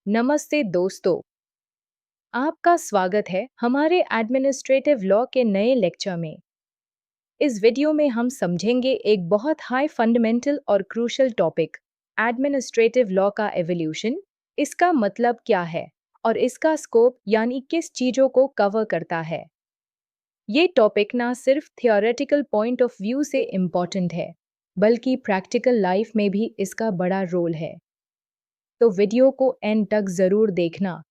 नमस्ते दोस्तों, आपका स्वागत है हमारे एडमिनिस्ट्रेटिव लॉ के नए लेक्चर में। इस वीडियो में हम समझेंगे एक बहुत हाई फंडामेंटल और क्रूशल टॉपिक, एडमिनिस्ट्रेटिव लॉ का एवोल्यूशन, इसका मतलब क्या है और इसका स्कोप यानी किस चीज़ों को कवर करता है। ये टॉपिक ना सिर्फ थियोरेटिकल पॉइंट ऑफ व्यू से इम्पॉर्टेंट है, बल्कि प्रैक्टिकल लाइफ में भी इसका बड़ा रोल है। तो वीडियो को एंड तक ज़रूर देखना,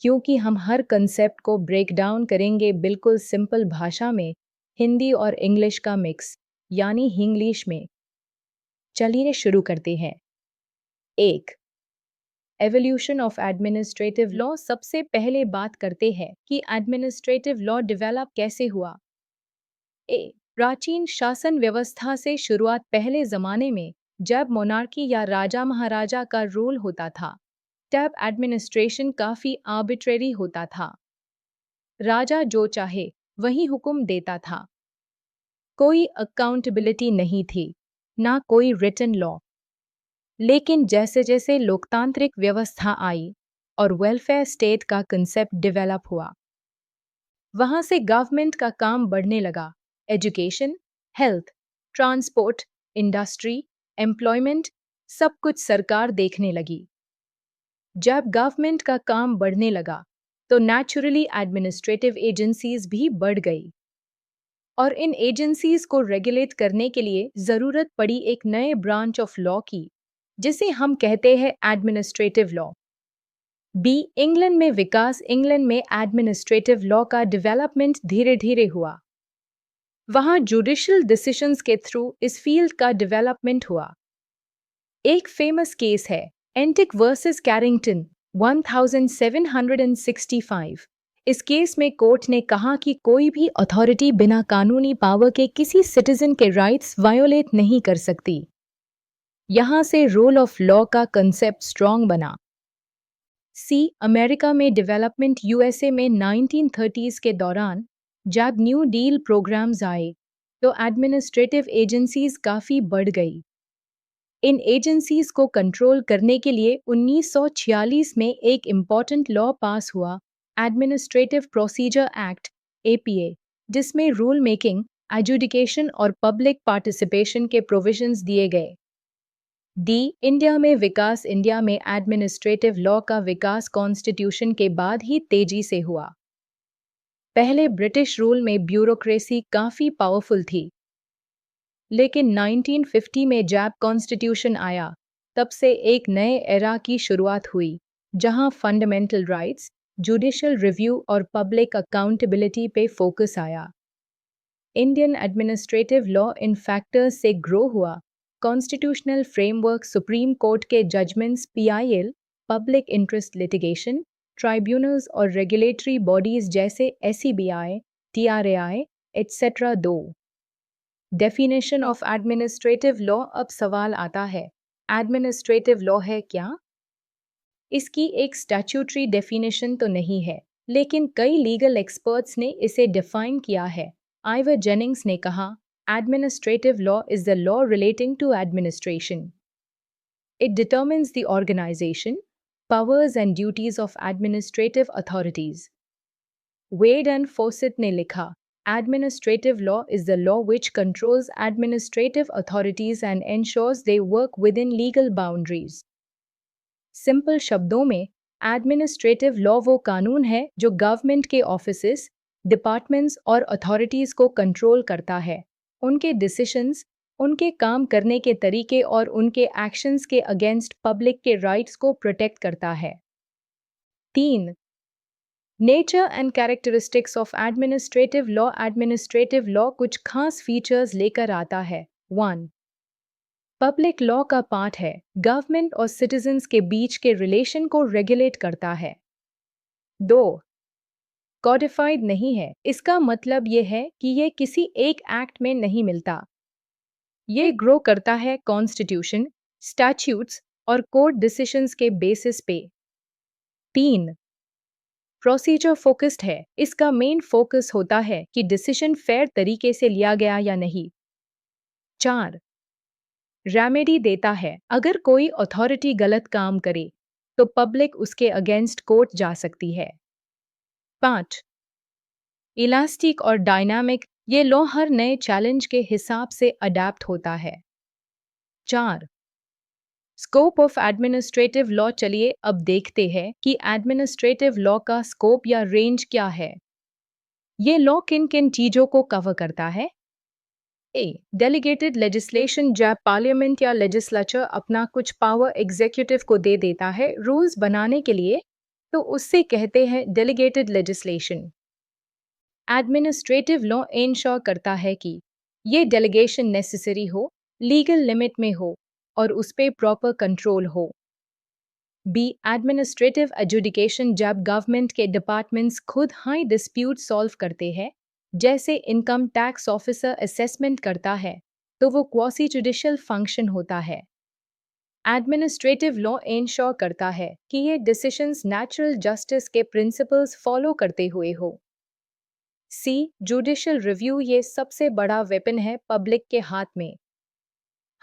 क्योंकि हम हर कंसेप्ट को ब्रेक डाउन करेंगे बिल्कुल सिंपल भाषा में, हिंदी और इंग्लिश का मिक्स, यानी हिंग्लिश में। चलिए शुरू करते हैं। एक, एवोल्यूशन ऑफ एडमिनिस्ट्रेटिव लॉ। सबसे पहले बात करते हैं कि एडमिनिस्ट्रेटिव लॉ डेवलप कैसे हुआ। प्राचीन शासन व्यवस्था से शुरुआत। पहले ज़माने में जब मोनार्की या राजा महाराजा का रूल होता था, तब एडमिनिस्ट्रेशन काफ़ी आर्बिट्रेरी होता था। राजा जो चाहे वही हुक्म देता था। कोई अकाउंटेबिलिटी नहीं थी, ना कोई रिटन लॉ। लेकिन जैसे जैसे लोकतांत्रिक व्यवस्था आई और वेलफेयर स्टेट का कंसेप्ट डेवलप हुआ, वहाँ से गवर्नमेंट का काम बढ़ने लगा। Education, health, transport, industry, employment, सब कुछ सरकार देखने लगी। जब गवर्नमेंट का काम बढ़ने लगा, तो नेचुरली एडमिनिस्ट्रेटिव एजेंसीज भी बढ़ गई और इन एजेंसीज को रेगुलेट करने के लिए ज़रूरत पड़ी एक नए ब्रांच ऑफ लॉ की, जिसे हम कहते हैं एडमिनिस्ट्रेटिव लॉ। इंग्लैंड में विकास। इंग्लैंड में एडमिनिस्ट्रेटिव लॉ का डेवलपमेंट धीरे धीरे हुआ। वहाँ जुडिशियल डिसीजंस के थ्रू इस फील्ड का डेवलपमेंट हुआ। एक फेमस केस है एंटिक वर्सेस कैरिंगटन 1765। इस केस में कोर्ट ने कहा कि कोई भी अथॉरिटी बिना कानूनी पावर के किसी सिटीजन के राइट्स वायोलेट नहीं कर सकती। यहाँ से रूल ऑफ लॉ का कंसेप्ट स्ट्रॉन्ग बना। अमेरिका में डेवलपमेंट। यूएसए में 1930s के दौरान जब न्यू डील प्रोग्राम्स आए, तो एडमिनिस्ट्रेटिव एजेंसीज काफ़ी बढ़ गई। इन एजेंसीज को कंट्रोल करने के लिए 1946 में एक इम्पॉर्टेंट लॉ पास हुआ, एडमिनिस्ट्रेटिव प्रोसीजर एक्ट एपीए, जिसमें रूल मेकिंग, एजुडिकेशन और पब्लिक पार्टिसिपेशन के प्रोविजंस दिए गए। इंडिया में विकास। इंडिया में एडमिनिस्ट्रेटिव लॉ का विकास कॉन्स्टिट्यूशन के बाद ही तेजी से हुआ। पहले ब्रिटिश रूल में ब्यूरोक्रेसी काफ़ी पावरफुल थी, लेकिन 1950 में जब कॉन्स्टिट्यूशन आया, तब से एक नए एरा की शुरुआत हुई, जहां फंडामेंटल राइट्स, जुडिशियल रिव्यू और पब्लिक अकाउंटेबिलिटी पे फोकस आया। इंडियन एडमिनिस्ट्रेटिव लॉ इन फैक्टर्स से ग्रो हुआ। कॉन्स्टिट्यूशनल फ्रेमवर्क, सुप्रीम कोर्ट के judgments, PIL, public interest litigation, tribunals और रेगुलेटरी बॉडीज जैसे SEBI, TRAI, etcetera. Definition of administrative law. अब सवाल आता है, एडमिनिस्ट्रेटिव लॉ है क्या? इसकी एक स्टैट्यूटरी डेफिनेशन तो नहीं है, लेकिन कई लीगल एक्सपर्ट्स ने इसे डिफाइन किया है। आइवर जेनिंग्स ने कहा, administrative law is the law relating to administration. It determines the organisation, powers and duties of administrative authorities. Wade and Fawcett ने लिखा, administrative law is the law which controls administrative authorities and ensures they work within legal boundaries. Simple शब्दों में, administrative law वो कानून है जो government के offices, departments और अथॉरिटीज़ को कंट्रोल करता है, उनके डिसीशंस, उनके काम करने के तरीके और उनके एक्शंस के अगेंस्ट पब्लिक के राइट्स को प्रोटेक्ट करता है। 3. Nature and characteristics of administrative law. Administrative law कुछ खास फीचर्स लेकर आता है। 1. पब्लिक लॉ का पार्ट है, गवर्नमेंट और सिटीजन्स के बीच के रिलेशन को रेगुलेट करता है। 2. कॉडिफाइड नहीं है, इसका मतलब ये है कि ये किसी एक एक्ट में नहीं मिलता। ये ग्रो करता है कॉन्स्टिट्यूशन, स्टैट्यूट्स और कोर्ट डिसीजंस के बेसिस पे। 3. प्रोसीजर फोकस्ड है, इसका मेन फोकस होता है कि डिसीजन फेयर तरीके से लिया गया या नहीं। 4. रेमेडी देता है, अगर कोई अथॉरिटी गलत काम करे तो पब्लिक उसके अगेंस्ट कोर्ट जा सकती है। 5. इलास्टिक और डायनामिक, ये लॉ हर नए चैलेंज के हिसाब से अडेप्ट होता है। 4. स्कोप ऑफ एडमिनिस्ट्रेटिव लॉ, चलिए अब देखते हैं कि एडमिनिस्ट्रेटिव लॉ का स्कोप या रेंज क्या है। ये लॉ किन किन चीजों को कवर करता है? ए. डेलीगेटेड लेजिस्लेशन, जब पार्लियामेंट या लेजिस्लेचर अपना कुछ पावर एग्जीक्यूटिव को दे देता है रूल्स बनाने के लिए, तो उससे कहते हैं delegated legislation. Administrative law ensure करता है कि ये डेलीगेशन नेसेसरी हो, लीगल लिमिट में हो और उस पे प्रॉपर कंट्रोल हो। बी. एडमिनिस्ट्रेटिव एजुडिकेशन, जब गवर्नमेंट के डिपार्टमेंट्स खुद हाई डिस्प्यूट सॉल्व करते हैं, जैसे इनकम टैक्स ऑफिसर असेसमेंट करता है, तो वो क्वासी जुडिशियल फंक्शन होता है। एडमिनिस्ट्रेटिव लॉ इंश्योर करता है कि ये डिसीजंस नेचुरल जस्टिस के प्रिंसिपल्स फॉलो करते हुए हो। सी. जुडिशियल रिव्यू, ये सबसे बड़ा वेपन है पब्लिक के हाथ में।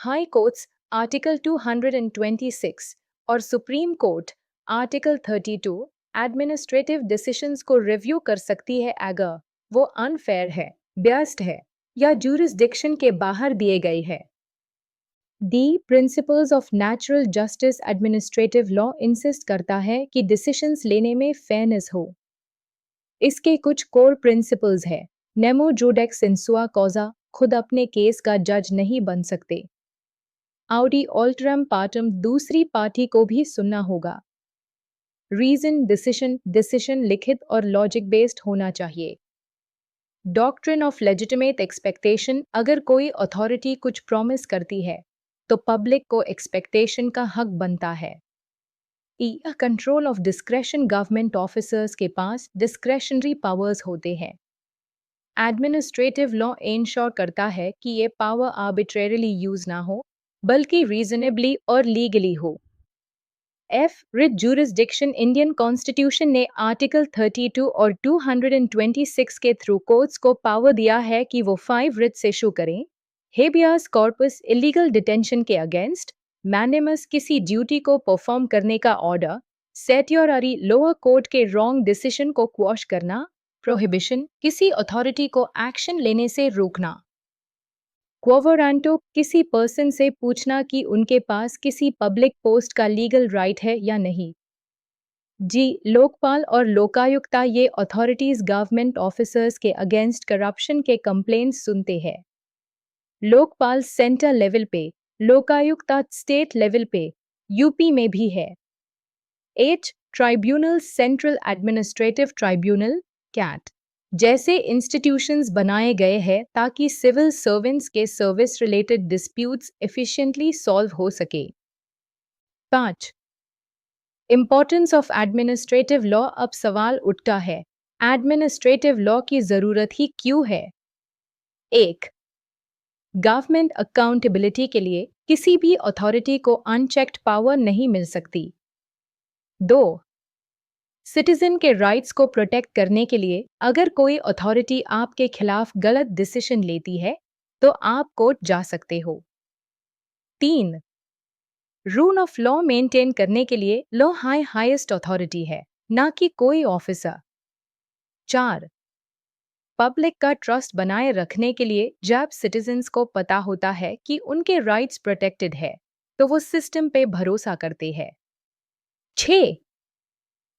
हाई कोर्ट्स आर्टिकल 226 और supreme court article 32 administrative decisions को रिव्यू कर सकती है अगर वो अनफेयर है, बियस्ड है या जुरिस्डिक्शन के बाहर दिए गए है। D. Principles of natural justice, administrative law insist करता है कि डिसीजंस लेने में फेयरनेस हो। इसके कुछ कोर प्रिंसिपल्स है। नेमो जुडेक्स इंसुआ कॉजा, खुद अपने केस का जज नहीं बन सकते। आउडी ऑल्टरम पार्टम, दूसरी पार्टी को भी सुनना होगा। रीजन डिसीजन लिखित और लॉजिक बेस्ड होना चाहिए। डॉक्ट्रिन ऑफ लेजिटिमेट एक्सपेक्टेशन, अगर कोई अथॉरिटी कुछ प्रॉमिस करती है तो पब्लिक को एक्सपेक्टेशन का हक बनता है। E. Control of discretion, government officers के पास डिस्क्रेशनरी पावर्स होते हैं। एडमिनिस्ट्रेटिव लॉ इंश्योर करता है कि ये पावर आर्बिट्रेरीली यूज ना हो, बल्कि रीजनेबली और लीगली हो। F. Writ jurisdiction, Indian constitution ने आर्टिकल 32 और 226 के थ्रू कोर्ट्स को पावर दिया है कि वो 5 रिट्स इशू करें। हेबियस कॉर्पस, इलीगल डिटेंशन के अगेंस्ट। मैंडेमस, किसी ड्यूटी को परफॉर्म करने का ऑर्डर। सेट्योररी, लोअर कोर्ट के रॉन्ग डिसीजन को क्वॉश करना। प्रोहिबिशन, किसी अथॉरिटी को एक्शन लेने से रोकना। क्वोवरांटो, किसी पर्सन से पूछना कि उनके पास किसी पब्लिक पोस्ट का लीगल राइट है या नहीं। जी. लोकपाल और लोकायुक्ता, ये अथॉरिटीज गवर्नमेंट ऑफिसर्स के अगेंस्ट करप्शन के कंप्लेंट्स सुनते हैं। लोकपाल सेंटर लेवल पे, लोकायुक्ता स्टेट लेवल पे, यूपी में भी है। H. Tribunal, central administrative tribunal CAT जैसे इंस्टीट्यूशंस बनाए गए हैं ताकि सिविल सर्वेंट्स के service related disputes efficiently solve हो सके। 5. इंपॉर्टेंस ऑफ एडमिनिस्ट्रेटिव लॉ, अब सवाल उठता है एडमिनिस्ट्रेटिव लॉ की जरूरत ही क्यों है। 1. गवर्नमेंट अकाउंटेबिलिटी के लिए किसी भी अथॉरिटी को अनचेक्ड पावर नहीं मिल सकती। 2. सिटीजन के राइट्स को प्रोटेक्ट करने के लिए अगर कोई अथॉरिटी आपके खिलाफ गलत डिसीजन लेती है तो आप कोर्ट जा सकते हो। 3. रूल ऑफ लॉ मेंटेन करने के लिए लॉ हाईएस्ट अथॉरिटी है, ना कि कोई ऑफिसर। 4. पब्लिक का ट्रस्ट बनाए रखने के लिए जब सिटीजन्स को पता होता है कि उनके राइट्स प्रोटेक्टेड है तो वो सिस्टम पे भरोसा करते हैं। 6.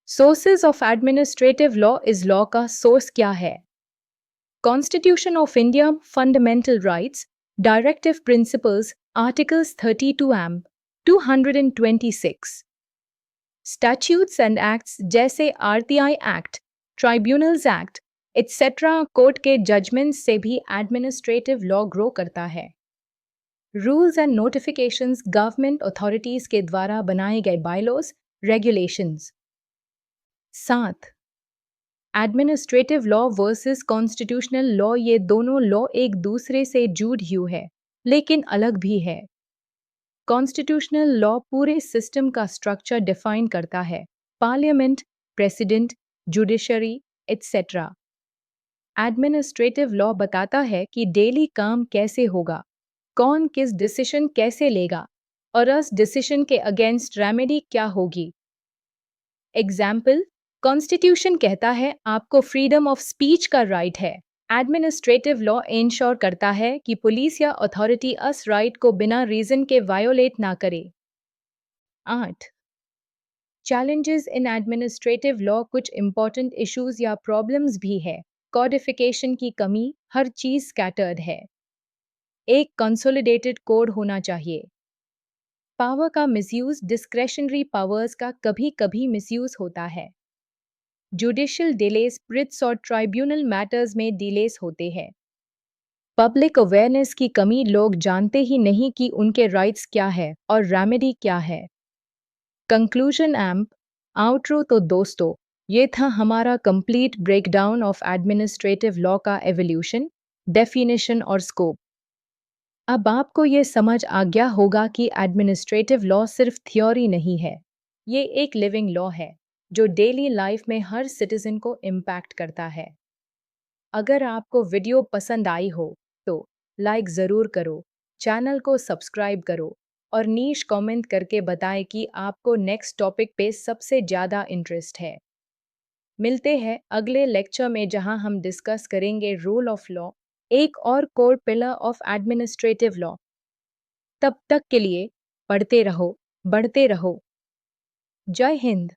सोर्सेज ऑफ एडमिनिस्ट्रेटिव लॉ, इस लॉ का सोर्स क्या है। Constitution of India, fundamental rights, directive principles, articles 32 and 226, statutes and acts जैसे RTI act, tribunals act etcetera, court के जजमेंट्स से भी एडमिनिस्ट्रेटिव लॉ ग्रो करता है। Rules and notifications, government authorities के द्वारा बनाए गए bylaws, regulations. 7. Administrative law versus constitutional law, ये दोनों लॉ एक दूसरे से जुड़ी हुई है लेकिन अलग भी है। कॉन्स्टिट्यूशनल लॉ पूरे सिस्टम का स्ट्रक्चर डिफाइन करता है, parliament, president, judiciary etcetera. Administrative law बताता है कि डेली काम कैसे होगा, कौन किस डिसीजन कैसे लेगा और उस डिसीजन के अगेंस्ट रेमेडी क्या होगी। एग्जाम्पल, कॉन्स्टिट्यूशन कहता है आपको फ्रीडम ऑफ स्पीच का राइट है। एडमिनिस्ट्रेटिव लॉ इंश्योर करता है कि पुलिस या अथॉरिटी उस राइट को बिना रीजन के वायोलेट ना करे। 8. Challenges in administrative law. कुछ इंपॉर्टेंट इश्यूज या प्रॉब्लम्स भी है। कॉडिफिकेशन की कमी, हर चीज स्कैटर्ड है। एक कंसोलिडेटेड कोड होना चाहिए। पावर का मिसयूज, डिस्क्रेशनरी पावर्स का कभी कभी मिसयूज होता है। जुडिशियल डिलेस, प्रिट्स और ट्राइब्यूनल मैटर्स में डिलेस होते हैं। पब्लिक अवेयरनेस की कमी, लोग जानते ही नहीं कि उनके राइट्स क्या है और रेमेडी क्या है। Conclusion amp outro. तो दोस्तों, ये था हमारा complete breakdown of administrative law का एवोल्यूशन, डेफिनेशन और स्कोप। अब आपको ये समझ आ गया होगा कि एडमिनिस्ट्रेटिव लॉ सिर्फ थ्योरी नहीं है, ये एक लिविंग लॉ है जो डेली लाइफ में हर सिटीजन को इम्पैक्ट करता है। अगर आपको वीडियो पसंद आई हो तो लाइक ज़रूर करो, चैनल को सब्सक्राइब करो और नीश कमेंट करके बताएं कि आपको नेक्स्ट टॉपिक पे सबसे ज़्यादा इंटरेस्ट है। मिलते हैं अगले लेक्चर में जहां हम डिस्कस करेंगे रूल ऑफ लॉ, एक और core pillar of administrative law. तब तक के लिए पढ़ते रहो, बढ़ते रहो। जय हिंद।